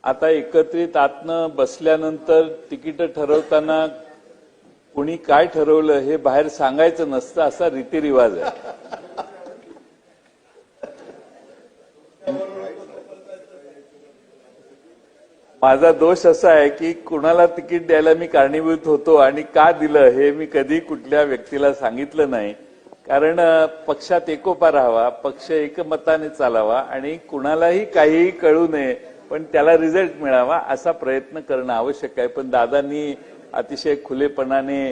आता एकत्रित आतनं बसल्यानंतर तिकीट ठरवताना कुणी काय ठरवलं हे बाहेर सांगायचं नसतं, असा रीतिरिवाज आहे. माझा दोष असा आहे की कुणाला तिकीट द्यायला मी कारणीभूत होतो आणि का दिलं हे मी कधी कुठल्या व्यक्तीला सांगितलं नाही. कारण पक्षात एकोपा राहावा, पक्ष एकमताने चालावा आणि कुणालाही काहीही कळू नये पण त्याला रिझल्ट मिळावा असा प्रयत्न करणं आवश्यक आहे. पण दादांनी अतिशय खुलेपणाने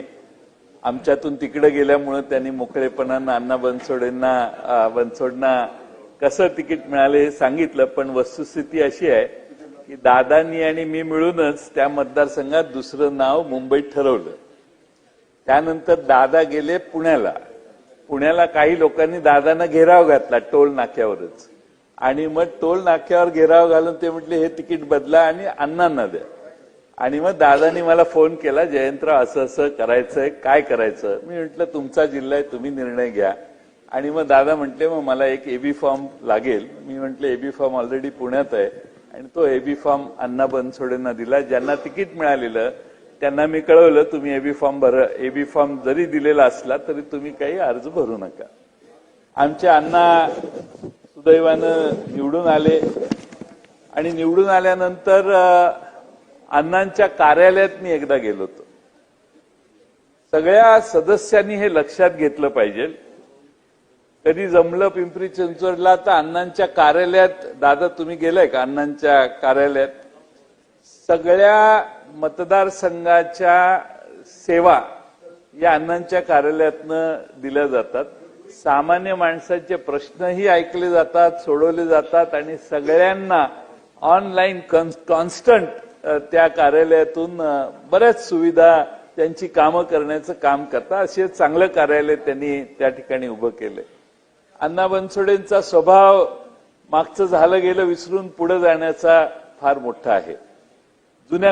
आमच्यातून तिकडे गेल्यामुळे त्यांनी मोकळेपणानं अण्णा बनसोडना कसं तिकीट मिळाले हे सांगितलं. पण वस्तुस्थिती अशी आहे की दादांनी आणि मी मिळूनच त्या मतदारसंघात दुसरं नाव मुंबईत ठरवलं. त्यानंतर दादा गेले पुण्याला. पुण्याला काही लोकांनी दादांना घेराव घातला टोल नाक्यावरच आणि मग टोल नाक्यावर घेराव घालून ते म्हटले हे तिकीट बदला आणि अण्णांना द्या. आणि मग दादांनी मला फोन केला, जयंतराव असं असं करायचंय, काय करायचं. मी म्हटलं तुमचा जिल्हा आहे, तुम्ही निर्णय घ्या. आणि मग दादा म्हटले मग मला एक एबी फॉर्म लागेल. मी म्हटलं एबी फॉर्म ऑलरेडी पुण्यात आहे आणि तो एबी फॉर्म अण्णा बनसोडेंना दिला. ज्यांना तिकीट मिळालेलं त्यांना मी कळवलं तुम्ही एबी फॉर्म भरा. एबी फॉर्म जरी दिलेला असला तरी तुम्ही काही अर्ज भरू नका. आमचे अण्णा सुदैवानं निवडून आले आणि निवडून आल्यानंतर अण्णांच्या कार्यालयात मी एकदा गेलो होतो. सगळ्या सदस्यांनी हे लक्षात घेतलं पाहिजे. कधी जमलं पिंपरी चिंचवडला तर अण्णांच्या कार्यालयात, दादा तुम्ही गेलाय का अण्णांच्या कार्यालयात? सगळ्या मतदारसंघाच्या सेवा या अण्णांच्या कार्यालयातनं दिल्या जातात. सामान्य माणसाचे प्रश्नही ऐकले जातात, सोडवले जातात आणि सगळ्यांना ऑनलाईन कॉन्स्टंट त्या कार्यालयातून बऱ्याच सुविधा त्यांची कामं करण्याचं काम करतात. असे चांगलं कार्यालय त्यांनी त्या ठिकाणी उभं केलंय. अण्णा बनसोडेंचा स्वभाव मागचं झालं गेलं विसरून पुढे जाण्याचा फार मोठा आहे.